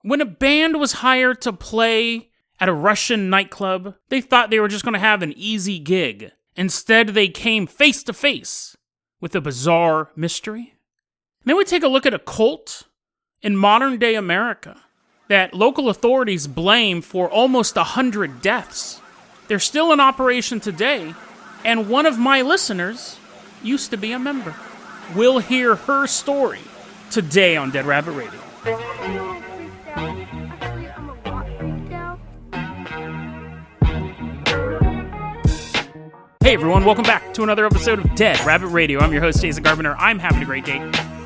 When a band was hired to play at a Russian nightclub, they thought they were just going to have an easy gig. Instead, they came face to face with a bizarre mystery. And then we take a look at a cult in modern-day America that local authorities blame for almost 100 deaths. They're still in operation today, and one of my listeners used to be a member. We'll hear her story today on Dead Rabbit Radio. Hey everyone, welcome back to another episode of Dead Rabbit Radio. I'm your host, Jason Carpenter. I'm having a great day.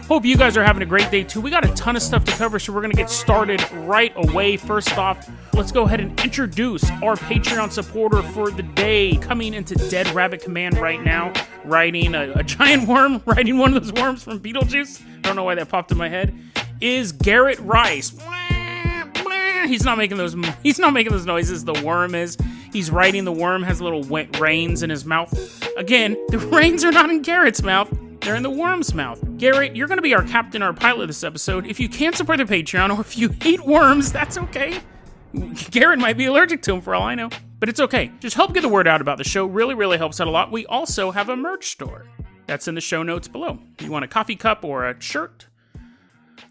Hope you guys are having a great day too. We got a ton of stuff to cover, so we're going to get started right away. First off, let's go ahead and introduce our Patreon supporter for the day. Coming into Dead Rabbit Command right now, riding a giant worm, riding one of those worms from Beetlejuice. I don't know why that popped in my head. Is Garrett Rice. He's not making those noises. The worm is. He's riding the worm, has little reins in his mouth. Again, the reins are not in Garrett's mouth. They're in the worm's mouth. Garrett, you're going to be our captain, our pilot this episode. If you can't support the Patreon, or if you hate worms, that's okay. Garrett might be allergic to them for all I know. But it's okay. Just help get the word out about the show. Really, really helps out a lot. We also have a merch store. That's in the show notes below. You want a coffee cup or a shirt?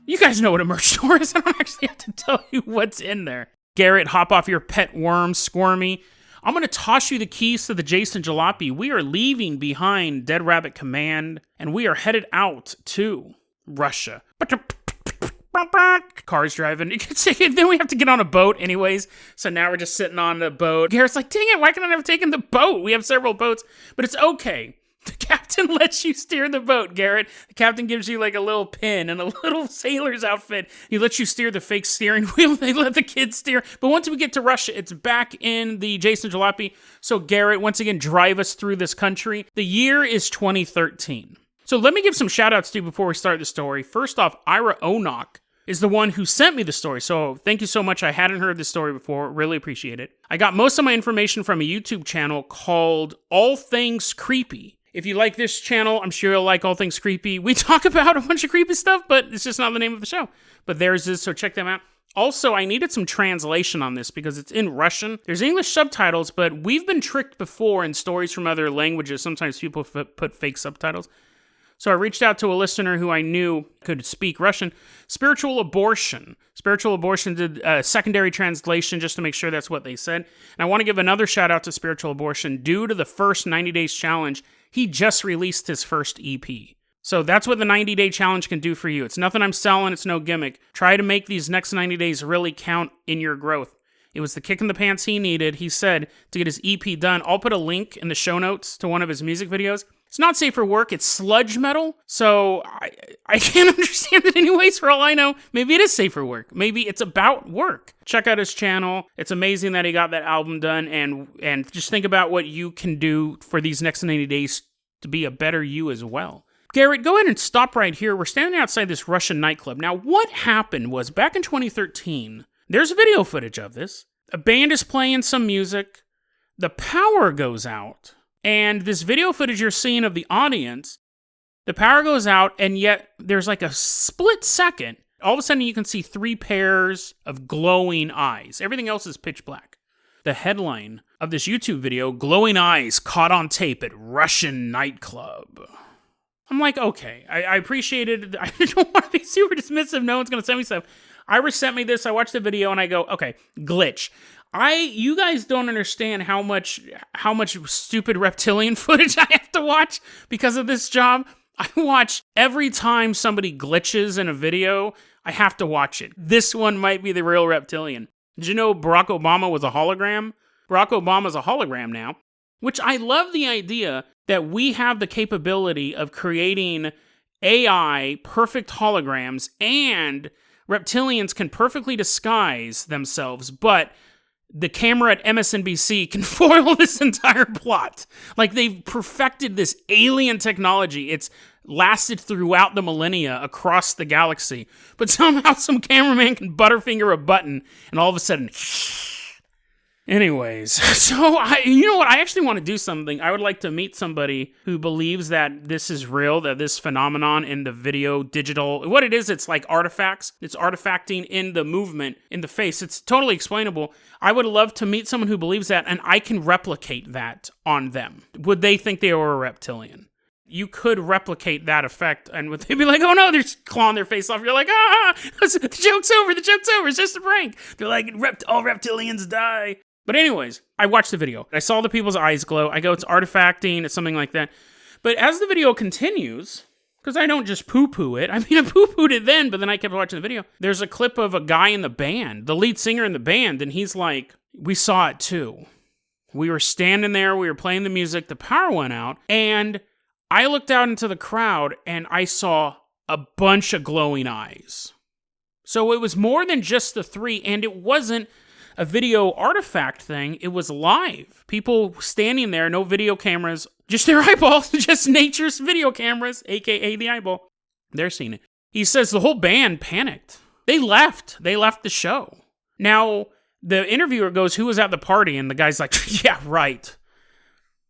You guys know what a merch store is. I don't actually have to tell you what's in there. Garrett, hop off your pet worm, Squirmy. I'm going to toss you the keys to the Jason Jalopy. We are leaving behind Dead Rabbit Command, and we are headed out to Russia. Cars driving. Then we have to get on a boat anyways, so now we're just sitting on the boat. Garrett's like, dang it, why can't I have taken the boat? We have several boats, but it's okay. The captain lets you steer the boat, Garrett. The captain gives you like a little pin and a little sailor's outfit. He lets you steer the fake steering wheel. They let the kids steer. But once we get to Russia, it's back in the Jason Jalopy. So Garrett, once again, drive us through this country. The year is 2013. So let me give some shout outs to you before we start the story. First off, Ira Onok is the one who sent me the story. So thank you so much. I hadn't heard this story before. Really appreciate it. I got most of my information from a YouTube channel called All Things Creepy. If you like this channel, I'm sure you'll like All Things Creepy. We talk about a bunch of creepy stuff, but it's just not the name of the show. But theirs is, so check them out. Also, I needed some translation on this because it's in Russian. There's English subtitles, but we've been tricked before in stories from other languages. Sometimes people put fake subtitles. So I reached out to a listener who I knew could speak Russian. Spiritual Abortion. Spiritual Abortion did a secondary translation just to make sure that's what they said. And I want to give another shout out to Spiritual Abortion. Due to the first 90 Days Challenge, he just released his first EP. So that's what the 90-day challenge can do for you. It's nothing I'm selling. It's no gimmick. Try to make these next 90 days really count in your growth. It was the kick in the pants he needed, he said, to get his EP done. I'll put a link in the show notes to one of his music videos. It's not safe for work. It's sludge metal. So I can't understand it anyways, for all I know. Maybe it is safe for work. Maybe it's about work. Check out his channel. It's amazing that he got that album done. And just think about what you can do for these next 90 days to be a better you as well. Garrett, go ahead and stop right here. We're standing outside this Russian nightclub. Now, what happened was back in 2013, there's video footage of this. A band is playing some music. The power goes out. And this video footage you're seeing of the audience, the power goes out, and yet there's like a split second. All of a sudden, you can see 3 pairs of glowing eyes. Everything else is pitch black. The headline of this YouTube video, glowing eyes caught on tape at Russian nightclub. I'm like, okay, I appreciate it. I don't want to be super dismissive. No one's going to send me stuff. Iris sent me this. I watched the video, and I go, okay, glitch. You guys don't understand how much stupid reptilian footage I have to watch because of this job. I watch every time somebody glitches in a video, I have to watch it. This one might be the real reptilian. Did you know Barack Obama was a hologram? Barack Obama's a hologram now, which I love the idea that we have the capability of creating AI perfect holograms, and reptilians can perfectly disguise themselves, but the camera at MSNBC can foil this entire plot. Like, they've perfected this alien technology. It's lasted throughout the millennia across the galaxy. But somehow some cameraman can butterfinger a button, and all of a sudden, Anyways, so you know what? I actually want to do something. I would like to meet somebody who believes that this is real, that this phenomenon in the video, digital, what it is, it's like artifacts. It's artifacting in the movement, in the face. It's totally explainable. I would love to meet someone who believes that, and I can replicate that on them. Would they think they were a reptilian? You could replicate that effect, and would they be like, oh no, they're clawing their face off. You're like, the joke's over, it's just a prank. They're like, all reptilians die. But anyways, I watched the video. I saw the people's eyes glow. I go, it's artifacting, it's something like that. But as the video continues, because I don't just poo-poo it. I mean, I poo-pooed it then, but then I kept watching the video. There's a clip of a guy in the band, the lead singer in the band, and he's like, we saw it too. We were standing there, we were playing the music, the power went out, and I looked out into the crowd, and I saw a bunch of glowing eyes. So it was more than just the three, and it wasn't a video artifact thing. It was live. People standing there, no video cameras, just their eyeballs, just nature's video cameras, aka the eyeball. They're seeing it. He says the whole band panicked. They left the show. Now, the interviewer goes, who was at the party? And the guy's like, yeah, right.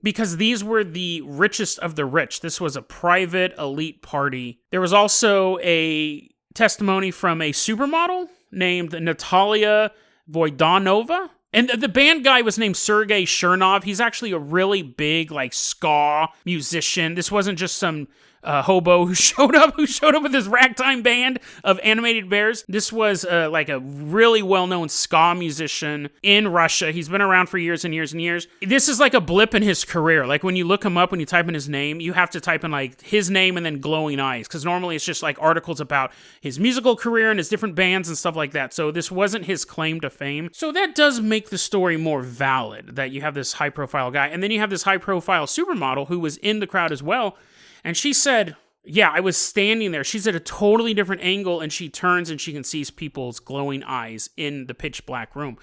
Because these were the richest of the rich. This was a private elite party. There was also a testimony from a supermodel named Natalia Voidanova. And the band guy was named Sergei Chernov. He's actually a really big, like, ska musician. This wasn't just some hobo who showed up with his ragtime band of animated bears. This was like a really well-known ska musician in Russia. He's been around for years and years and years. This is like a blip in his career. Like when you look him up, when you type in his name, you have to type in like his name and then glowing eyes, because normally it's just like articles about his musical career and his different bands and stuff like that. So this wasn't his claim to fame. So that does make the story more valid, that you have this high-profile guy, and then you have this high-profile supermodel who was in the crowd as well. And she said, yeah, I was standing there. She's at a totally different angle, and she turns and she can see people's glowing eyes in the pitch black room.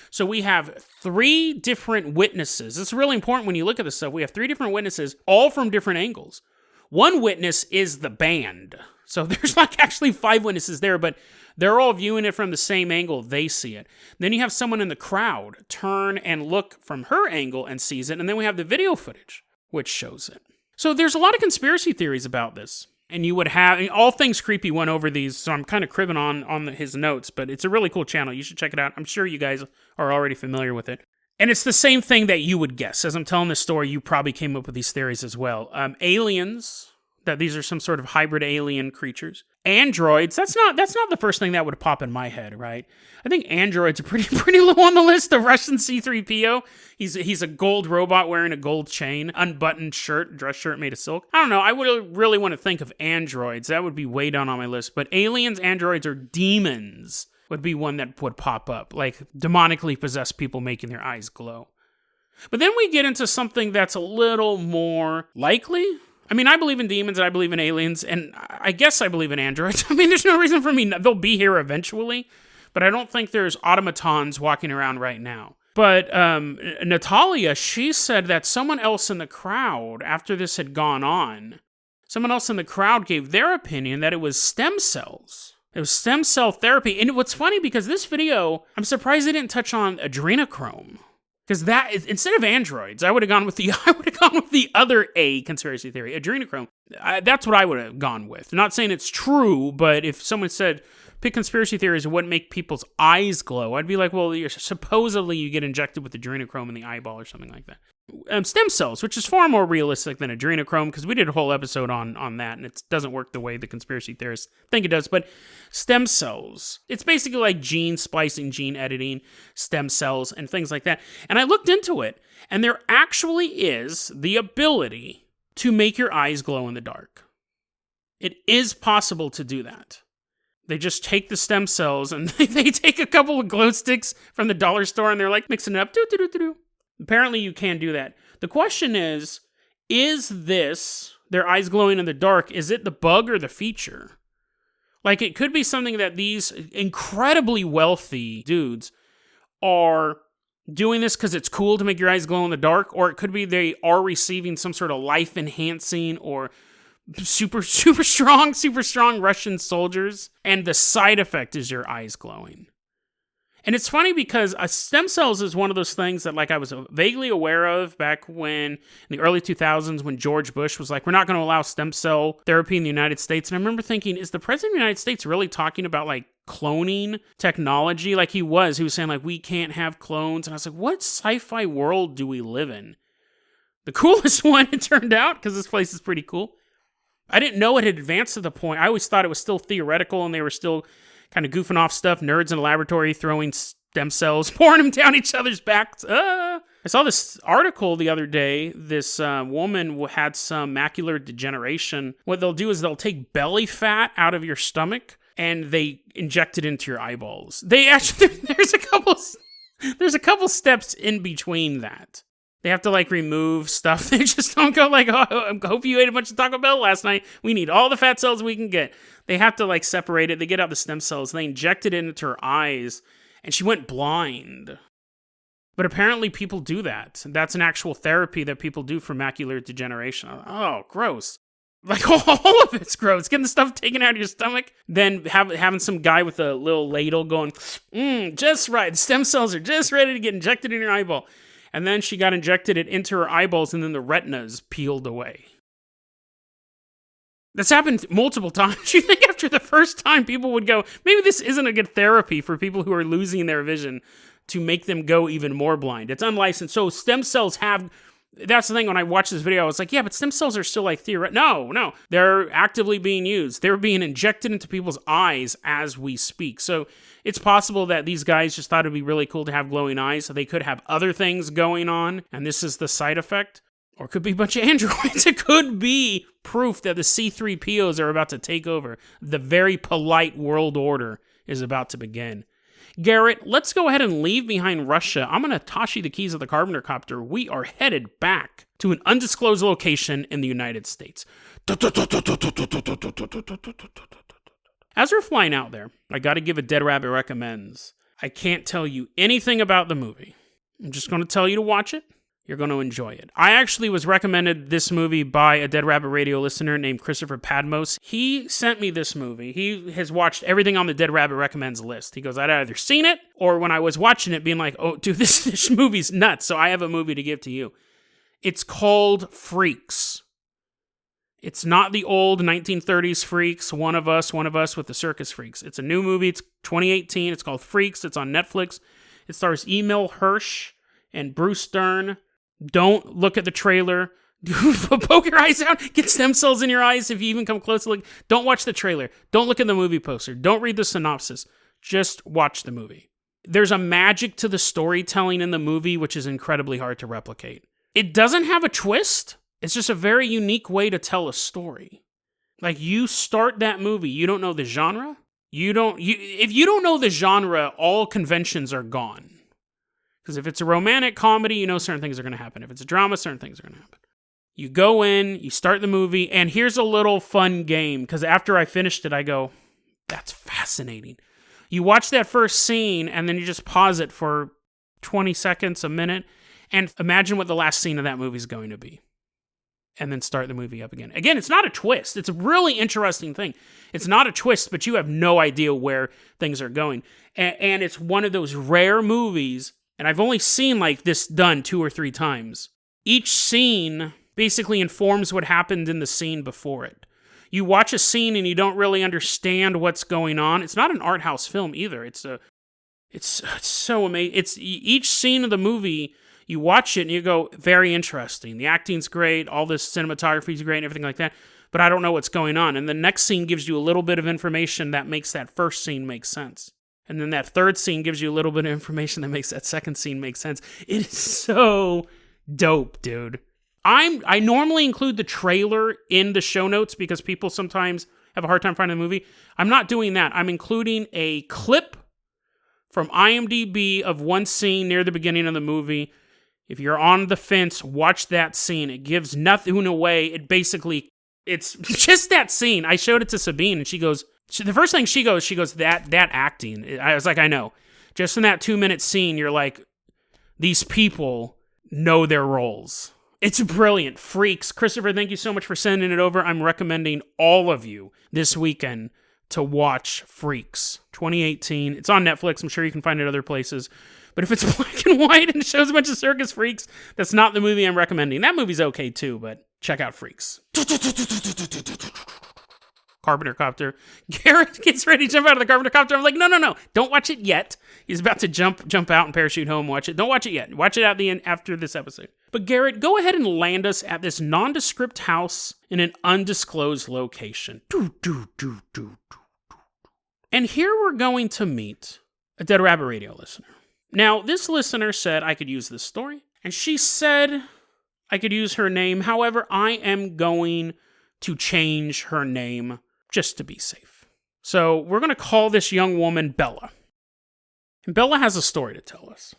So we have 3 different witnesses. It's really important when you look at this stuff. We have 3 different witnesses, all from different angles. One witness is the band. So there's like actually 5 witnesses there, but they're all viewing it from the same angle. They see it. Then you have someone in the crowd turn and look from her angle and sees it. And then we have the video footage, which shows it. So there's a lot of conspiracy theories about this. And you would have, All Things Creepy went over these, so I'm kind of cribbing on his notes, but it's a really cool channel. You should check it out. I'm sure you guys are already familiar with it. And it's the same thing that you would guess. As I'm telling this story, you probably came up with these theories as well. Aliens, that these are some sort of hybrid alien creatures. Androids, that's not the first thing that would pop in my head, right? I think androids are pretty low on the list. The Russian C-3PO, he's a gold robot wearing a gold chain, unbuttoned shirt, dress shirt made of silk. I don't know, I would really want to think of androids. That would be way down on my list. But aliens, androids, or demons would be one that would pop up, like demonically possessed people making their eyes glow. But then we get into something that's a little more likely. I mean, I believe in demons, and I believe in aliens, and I guess I believe in androids. I mean, there's no reason for me. They'll be here eventually, but I don't think there's automatons walking around right now. But Natalia, she said that someone else in the crowd, after this had gone on, someone else in the crowd gave their opinion that it was stem cells. It was stem cell therapy. And what's funny, because this video, I'm surprised they didn't touch on adrenochrome. Because that is, instead of androids, I would have gone with the other A conspiracy theory, adrenochrome. That's what I would have gone with. I'm not saying it's true, but if someone said pick conspiracy theories that wouldn't make people's eyes glow, I'd be like, well, supposedly you get injected with adrenochrome in the eyeball or something like that. Stem cells, which is far more realistic than adrenochrome, because we did a whole episode on that, and it doesn't work the way the conspiracy theorists think it does. But stem cells, it's basically like gene splicing, gene editing, stem cells, and things like that. And I looked into it, and there actually is the ability to make your eyes glow in the dark. It is possible to do that. They just take the stem cells, and they take a couple of glow sticks from the dollar store, and they're like mixing it up. Do-do-do-do-do. Apparently you can do that. The question is this, their eyes glowing in the dark, is it the bug or the feature? Like, it could be something that these incredibly wealthy dudes are doing this because it's cool to make your eyes glow in the dark, or it could be they are receiving some sort of life-enhancing or super strong Russian soldiers, and the side effect is your eyes glowing. And it's funny because stem cells is one of those things that like I was vaguely aware of back when, in the early 2000s, when George Bush was like, we're not going to allow stem cell therapy in the United States. And I remember thinking, is the president of the United States really talking about like cloning technology? Like he was saying like, we can't have clones. And I was like, what sci-fi world do we live in? The coolest one, it turned out, because this place is pretty cool. I didn't know it had advanced to the point. I always thought it was still theoretical and they were still kind of goofing off stuff, nerds in a laboratory throwing stem cells, pouring them down each other's backs. I saw this article the other day. This woman had some macular degeneration. What they'll do is they'll take belly fat out of your stomach and they inject it into your eyeballs. They actually, there's a couple steps in between that. They have to like remove stuff. They just don't go like, oh, I hope you ate a bunch of Taco Bell last night. We need all the fat cells we can get. They have to like separate it. They get out the stem cells. They inject it into her eyes and she went blind. But apparently people do that. That's an actual therapy that people do for macular degeneration. Oh, gross. Like all of it's gross. Getting the stuff taken out of your stomach, then having some guy with a little ladle going, just right. The stem cells are just ready to get injected in your eyeball. And then she got injected it into her eyeballs, and then the retinas peeled away. That's happened multiple times. You think after the first time, people would go, maybe this isn't a good therapy for people who are losing their vision to make them go even more blind. It's unlicensed. So stem cells have... That's the thing, when I watched this video, I was like, yeah, but stem cells are still like theoretical. No. They're actively being used. They're being injected into people's eyes as we speak. So it's possible that these guys just thought it'd be really cool to have glowing eyes, so they could have other things going on, and this is the side effect. Or it could be a bunch of androids. It could be proof that the C-3POs are about to take over. The very polite world order is about to begin. Garrett, let's go ahead and leave behind Russia. I'm going to toss you the keys of the Carpenter copter. We are headed back to an undisclosed location in the United States. As we're flying out there, I got to give a Dead Rabbit Recommends. I can't tell you anything about the movie. I'm just going to tell you to watch it. You're going to enjoy it. I actually was recommended this movie by a Dead Rabbit Radio listener named Christopher Padmos. He sent me this movie. He has watched everything on the Dead Rabbit Recommends list. He goes, I'd either seen it, or when I was watching it, being like, oh, dude, this movie's nuts, so I have a movie to give to you. It's called Freaks. It's not the old 1930s Freaks, one of us with the circus freaks. It's a new movie. It's 2018. It's called Freaks. It's on Netflix. It stars Emil Hirsch and Bruce Dern. Don't look at the trailer. Poke your eyes out. Get stem cells in your eyes if you even come close to look. Don't watch the trailer. Don't look at the movie poster. Don't read the synopsis. Just watch the movie. There's a magic to the storytelling in the movie which is incredibly hard to replicate. It doesn't have a twist. It's just a very unique way to tell a story. Like, you start that movie, you don't know the genre. If you don't know the genre, all conventions are gone. Because if it's a romantic comedy, you know certain things are going to happen. If it's a drama, certain things are going to happen. You go in, you start the movie, and here's a little fun game. Because after I finished it, I go, that's fascinating. You watch that first scene, and then you just pause it for 20 seconds, a minute, and imagine what the last scene of that movie is going to be. And then start the movie up again. Again, it's not a twist. It's a really interesting thing. It's not a twist, but you have no idea where things are going. And it's one of those rare movies, and I've only seen like this done 2 or 3 times. Each scene basically informs what happened in the scene before it. You watch a scene and you don't really understand what's going on. It's not an art house film either. It's so amazing. It's each scene of the movie, you watch it and you go, very interesting. The acting's great, all this cinematography's great and everything like that, but I don't know what's going on. And the next scene gives you a little bit of information that makes that first scene make sense. And then that third scene gives you a little bit of information that makes that second scene make sense. It is so dope, dude. I normally include the trailer in the show notes because people sometimes have a hard time finding the movie. I'm not doing that. I'm including a clip from IMDb of one scene near the beginning of the movie. If you're on the fence, watch that scene. It gives nothing away. It's just that scene. I showed it to Sabine, and the first thing she goes, that acting. I was like, I know. Just in that 2-minute scene, you're like, these people know their roles. It's brilliant. Freaks. Christopher, thank you so much for sending it over. I'm recommending all of you this weekend to watch Freaks 2018. It's on Netflix. I'm sure you can find it other places. But if it's black and white and shows a bunch of circus freaks, that's not the movie I'm recommending. That movie's okay too, but check out Freaks. Carpenter copter. Garrett gets ready to jump out of the Carpenter copter. I'm like, no. Don't watch it yet. He's about to jump out and parachute home. Watch it. Don't watch it yet. Watch it at the end after this episode. But Garrett, go ahead and land us at this nondescript house in an undisclosed location. And here we're going to meet a Dead Rabbit Radio listener. Now, this listener said I could use this story, and she said I could use her name. However, I am going to change her name just to be safe. So we're going to call this young woman Bella. And Bella has a story to tell us.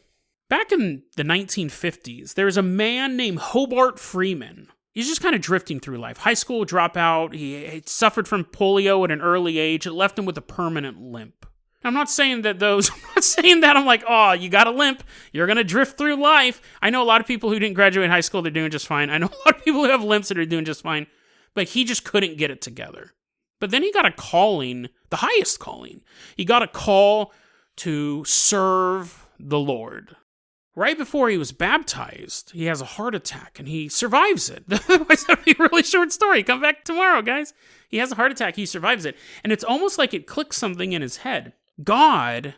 Back in the 1950s, there was a man named Hobart Freeman. He's just kind of drifting through life. High school dropout. He suffered from polio at an early age. It left him with a permanent limp. I'm not saying that I'm like, oh, you got a limp, you're going to drift through life. I know a lot of people who didn't graduate high school, they're doing just fine. I know a lot of people who have limps that are doing just fine, but he just couldn't get it together. But then he got a calling, the highest calling. He got a call to serve the Lord. Right before he was baptized, he has a heart attack, and he survives it. Otherwise, that would be a really short story. Come back tomorrow, guys. He has a heart attack, he survives it. And it's almost like it clicks something in his head. God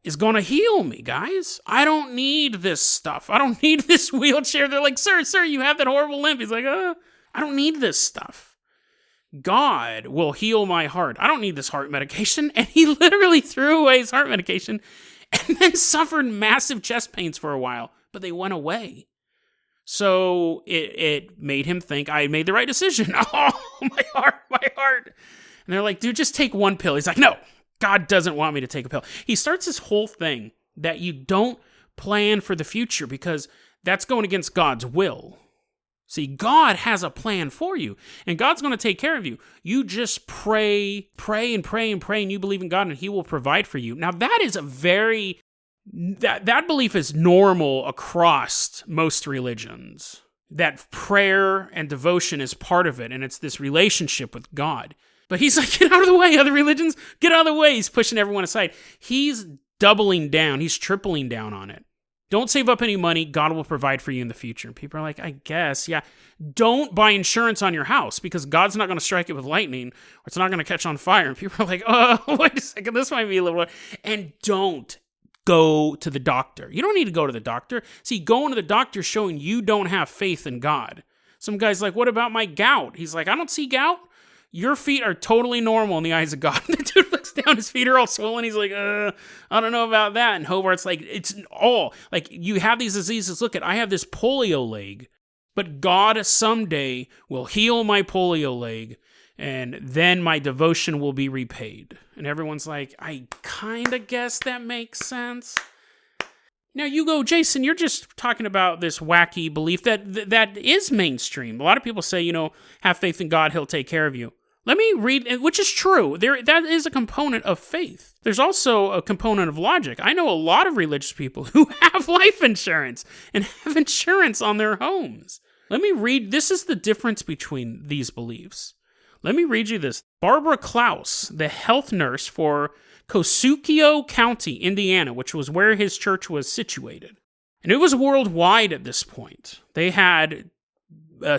is going to heal me, guys. I don't need this stuff. I don't need this wheelchair. They're like, sir, you have that horrible limp. He's like, I don't need this stuff. God will heal my heart. I don't need this heart medication. And he literally threw away his heart medication and then suffered massive chest pains for a while, but they went away. So it made him think I made the right decision. Oh, my heart. And they're like, dude, just take one pill. He's like, no. God doesn't want me to take a pill. He starts this whole thing that you don't plan for the future because that's going against God's will. See, God has a plan for you, and God's going to take care of you. You just pray, and you believe in God, and he will provide for you. Now, that is that belief is normal across most religions. That prayer and devotion is part of it, and it's this relationship with God. But he's like, get out of the way, other religions. Get out of the way. He's pushing everyone aside. He's doubling down. He's tripling down on it. Don't save up any money. God will provide for you in the future. And people are like, I guess, yeah. Don't buy insurance on your house because God's not going to strike it with lightning or it's not going to catch on fire. And people are like, oh, wait a second. This might be a little... And don't go to the doctor. You don't need to go to the doctor. See, going to the doctor is showing you don't have faith in God. Some guy's like, what about my gout? He's like, I don't see gout. Your feet are totally normal in the eyes of God. The dude looks down, his feet are all swollen. He's like, I don't know about that. And Hobart's like, it's all, like, you have these diseases. Look I have this polio leg, but God someday will heal my polio leg, and then my devotion will be repaid. And everyone's like, I kind of guess that makes sense. Now you go, Jason, you're just talking about this wacky belief that is mainstream. A lot of people say, have faith in God, he'll take care of you. Let me read, which is true. That is a component of faith. There's also a component of logic. I know a lot of religious people who have life insurance and have insurance on their homes. Let me read, this is the difference between these beliefs. Let me read you this. Barbara Klaus, the health nurse for Kosciuszko County, Indiana, which was where his church was situated. And it was worldwide at this point. They had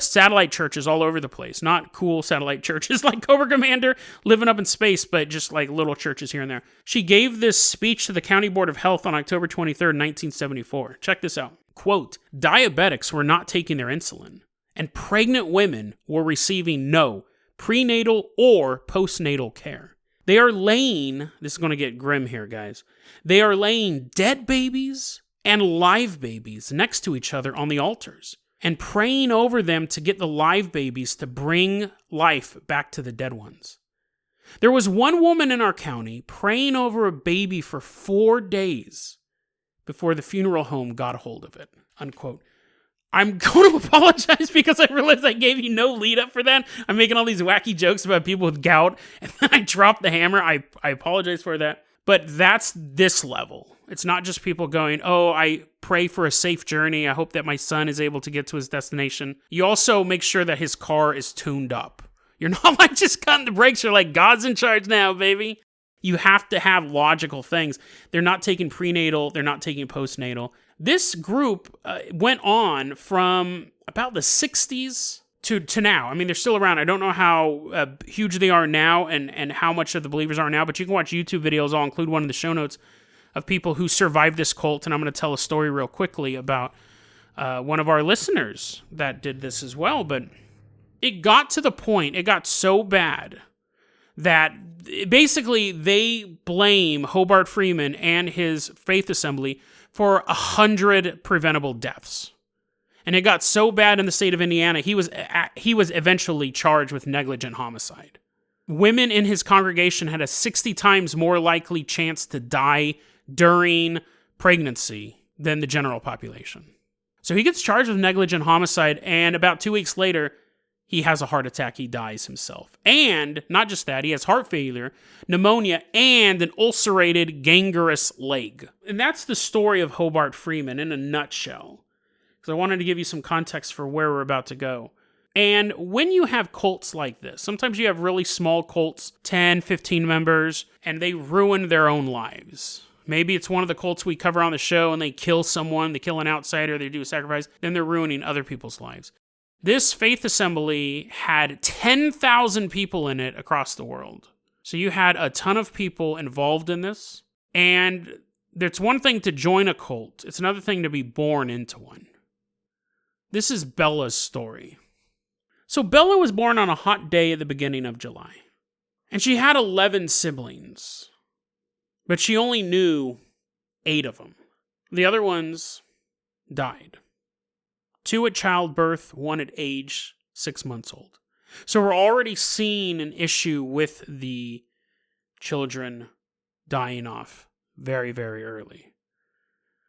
satellite churches all over the place. Not cool satellite churches like Cobra Commander living up in space, but just like little churches here and there. She gave this speech to the County Board of Health on October 23rd, 1974. Check this out. Quote, diabetics were not taking their insulin, and pregnant women were receiving no prenatal or postnatal care. They are laying, this is going to get grim here, guys. They are laying dead babies and live babies next to each other on the altars and praying over them to get the live babies to bring life back to the dead ones. There was one woman in our county praying over a baby for 4 days before the funeral home got a hold of it, unquote. I'm going to apologize because I realized I gave you no lead up for that. I'm making all these wacky jokes about people with gout, and then I dropped the hammer. I apologize for that. But that's this level. It's not just people going, oh, I pray for a safe journey. I hope that my son is able to get to his destination. You also make sure that his car is tuned up. You're not like just cutting the brakes. You're like, God's in charge now, baby. You have to have logical things. They're not taking prenatal. They're not taking postnatal. This group went on from about the 60s to now. I mean, they're still around. I don't know how huge they are now and how much of the believers are now, but you can watch YouTube videos. I'll include one in the show notes of people who survived this cult, and I'm going to tell a story real quickly about one of our listeners that did this as well. But it got to the point, it got so bad that basically they blame Hobart Freeman and his faith assembly for 100 preventable deaths. And it got so bad in the state of Indiana, he was eventually charged with negligent homicide. Women in his congregation had a 60 times more likely chance to die during pregnancy than the general population. So he gets charged with negligent homicide, and about 2 weeks later, he has a heart attack. He dies himself. And not just that, he has heart failure, pneumonia, and an ulcerated, gangrenous leg. And that's the story of Hobart Freeman in a nutshell. Because I wanted to give you some context for where we're about to go. And when you have cults like this, sometimes you have really small cults, 10, 15 members, and they ruin their own lives. Maybe it's one of the cults we cover on the show and they kill someone, they kill an outsider, they do a sacrifice, then they're ruining other people's lives. This faith assembly had 10,000 people in it across the world. So you had a ton of people involved in this. And it's one thing to join a cult. It's another thing to be born into one. This is Bella's story. So Bella was born on a hot day at the beginning of July. And she had 11 siblings. But she only knew 8 of them. The other ones died. 2 at childbirth, 1 at age 6 months old. So we're already seeing an issue with the children dying off very, very early.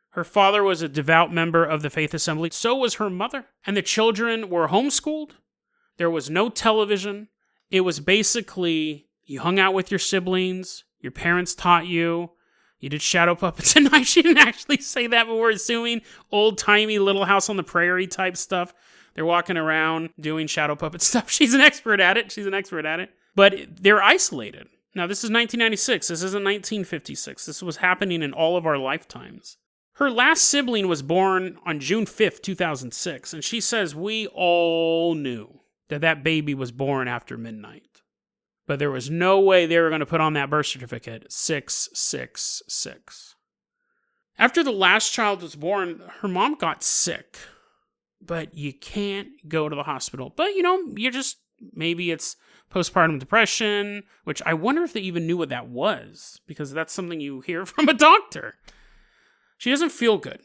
Her father was a devout member of the faith assembly. So was her mother. And the children were homeschooled. There was no television. It was basically, you hung out with your siblings. Your parents taught you. You did shadow puppets at night. She didn't actually say that, but we're assuming old-timey Little House on the Prairie type stuff. They're walking around doing shadow puppet stuff. She's an expert at it. But they're isolated. Now, this is 1996. This isn't 1956. This was happening in all of our lifetimes. Her last sibling was born on June 5th, 2006, and she says we all knew that baby was born after midnight. But there was no way they were going to put on that birth certificate 666. After the last child was born, her mom got sick. But you can't go to the hospital. But, maybe it's postpartum depression, which I wonder if they even knew what that was, because that's something you hear from a doctor. She doesn't feel good.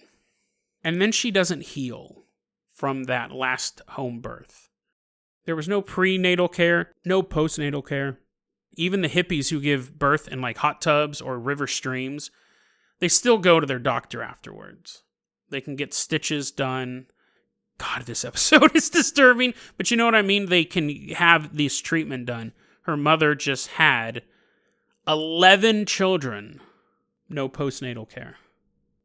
And then she doesn't heal from that last home birth. There was no prenatal care, no postnatal care. Even the hippies who give birth in like hot tubs or river streams, they still go to their doctor afterwards. They can get stitches done. God, this episode is disturbing, but you know what I mean? They can have this treatment done. Her mother just had 11 children, no postnatal care.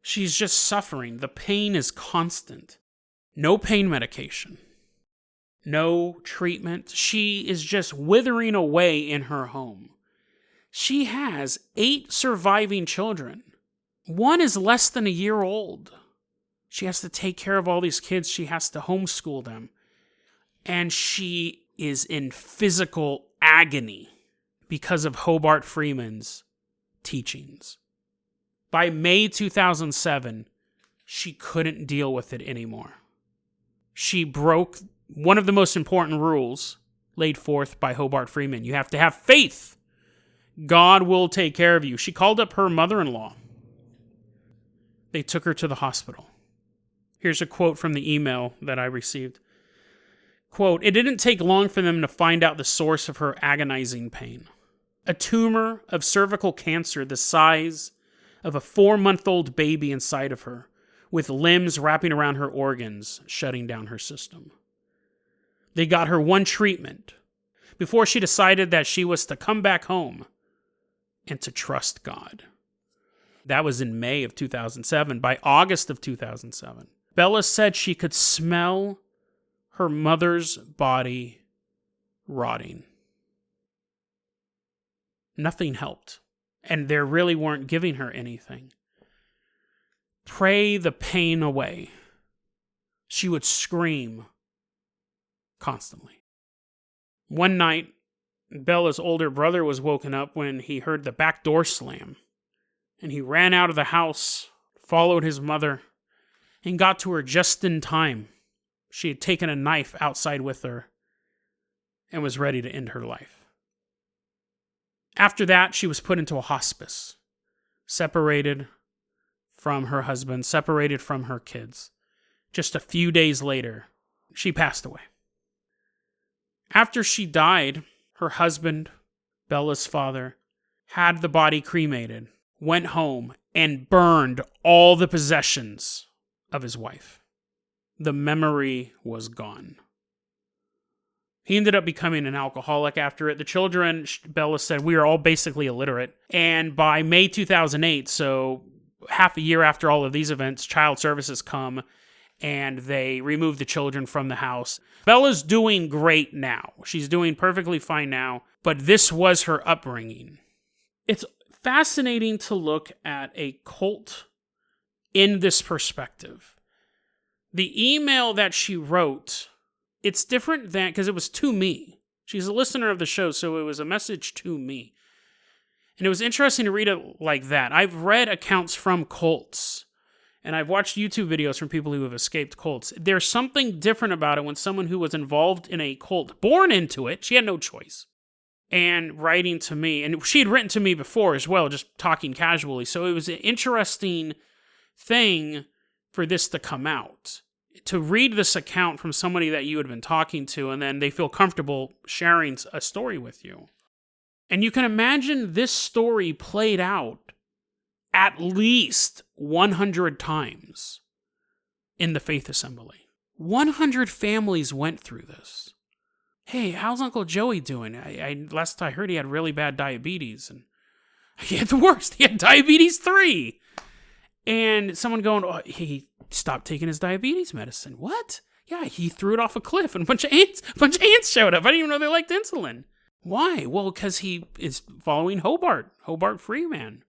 She's just suffering. The pain is constant. No pain medication. No treatment. She is just withering away in her home. She has 8 surviving children. One is less than a year old. She has to take care of all these kids. She has to homeschool them. And she is in physical agony because of Hobart Freeman's teachings. By May 2007, she couldn't deal with it anymore. She broke one of the most important rules laid forth by Hobart Freeman. You have to have faith. God will take care of you. She called up her mother-in-law. They took her to the hospital. Here's a quote from the email that I received. Quote, "It didn't take long for them to find out the source of her agonizing pain. A tumor of cervical cancer the size of a 4-month-old baby inside of her, with limbs wrapping around her organs, shutting down her system. They got her one treatment before she decided that she was to come back home and to trust God." That was in May of 2007. By August of 2007, Bella said she could smell her mother's body rotting. Nothing helped. And they really weren't giving her anything. Pray the pain away. She would scream constantly. One night, Bella's older brother was woken up when he heard the back door slam. And he ran out of the house, followed his mother, and got to her just in time. She had taken a knife outside with her and was ready to end her life. After that, she was put into a hospice, separated from her husband, separated from her kids. Just a few days later, she passed away. After she died, her husband, Bella's father, had the body cremated, went home, and burned all the possessions of his wife. The memory was gone. He ended up becoming an alcoholic after it. The children, Bella said, we are all basically illiterate. And by May 2008, so half a year after all of these events, Child Services come and they remove the children from the house. Bella's doing great now. She's doing perfectly fine now, but this was her upbringing. It's fascinating to look at a cult in this perspective. The email that she wrote, it's different than, because it was to me. She's a listener of the show, so it was a message to me. And it was interesting to read it like that. I've read accounts from cults, and I've watched YouTube videos from people who have escaped cults. There's something different about it when someone who was involved in a cult, born into it, she had no choice, and writing to me. And she had written to me before as well, just talking casually. So it was an interesting thing for this to come out. To read this account from somebody that you had been talking to, and then they feel comfortable sharing a story with you. And you can imagine this story played out at least 100 times in the Faith Assembly. 100 families went through this. Hey, how's Uncle Joey doing? Last I heard he had really bad diabetes, and he had the worst. He had diabetes 3. And someone going, oh, he stopped taking his diabetes medicine. What? Yeah, he threw it off a cliff, and a bunch of ants showed up. I didn't even know they liked insulin. Why? Well, because he is following Hobart Freeman.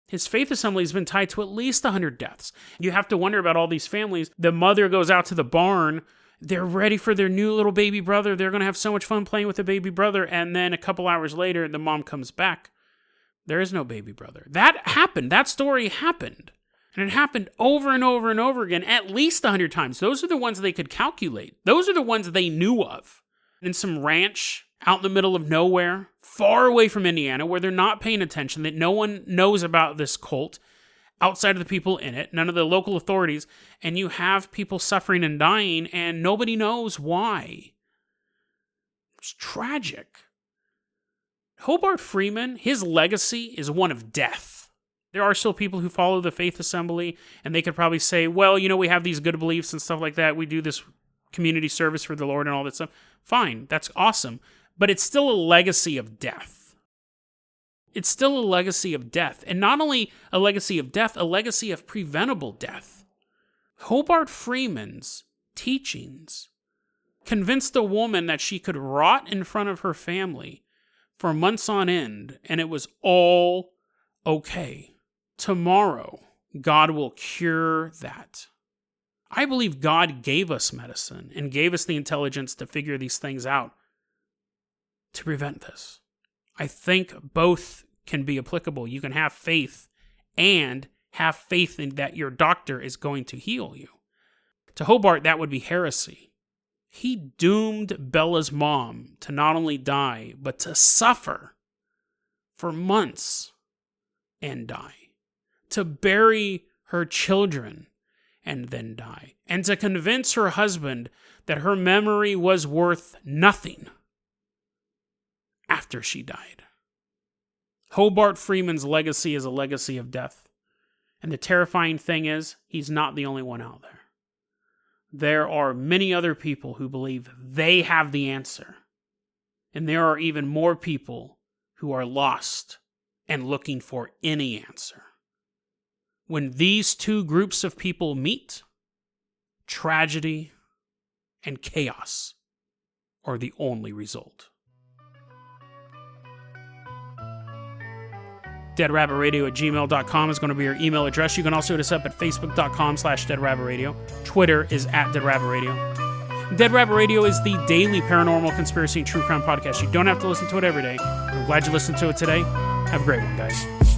His Faith Assembly has been tied to at least 100 deaths. You have to wonder about all these families. The mother goes out to the barn. They're ready for their new little baby brother. They're going to have so much fun playing with the baby brother. And then a couple hours later, the mom comes back. There is no baby brother. That happened. That story happened. And it happened over and over and over again, at least 100 times. Those are the ones they could calculate. Those are the ones they knew of. In some ranch out in the middle of nowhere, far away from Indiana, where they're not paying attention, that no one knows about this cult outside of the people in it, none of the local authorities, and you have people suffering and dying, and nobody knows why. It's tragic. Hobart Freeman, his legacy is one of death. There are still people who follow the Faith Assembly, and they could probably say, well, you know, we have these good beliefs and stuff like that. We do this community service for the Lord and all that stuff. Fine, that's awesome. But it's still a legacy of death. It's still a legacy of death. And not only a legacy of death, a legacy of preventable death. Hobart Freeman's teachings convinced a woman that she could rot in front of her family for months on end, and it was all okay. Tomorrow, God will cure that. I believe God gave us medicine and gave us the intelligence to figure these things out to prevent this. I think both can be applicable. You can have faith and have faith in that your doctor is going to heal you. To Hobart, that would be heresy. He doomed Bella's mom to not only die, but to suffer for months and die. To bury her children and then die. And to convince her husband that her memory was worth nothing after she died. Hobart Freeman's legacy is a legacy of death. And the terrifying thing is, he's not the only one out there. There are many other people who believe they have the answer. And there are even more people who are lost and looking for any answer. When these two groups of people meet, tragedy and chaos are the only result. deadrabbitradio@gmail.com is going to be your email address. You can also hit us up at facebook.com/deadrabbitradio. Twitter is @deadrabbitradio. Dead Rabbit Radio is the daily paranormal conspiracy and true crime podcast. You don't have to listen to it every day. I'm glad you listened to it today. Have a great one, guys.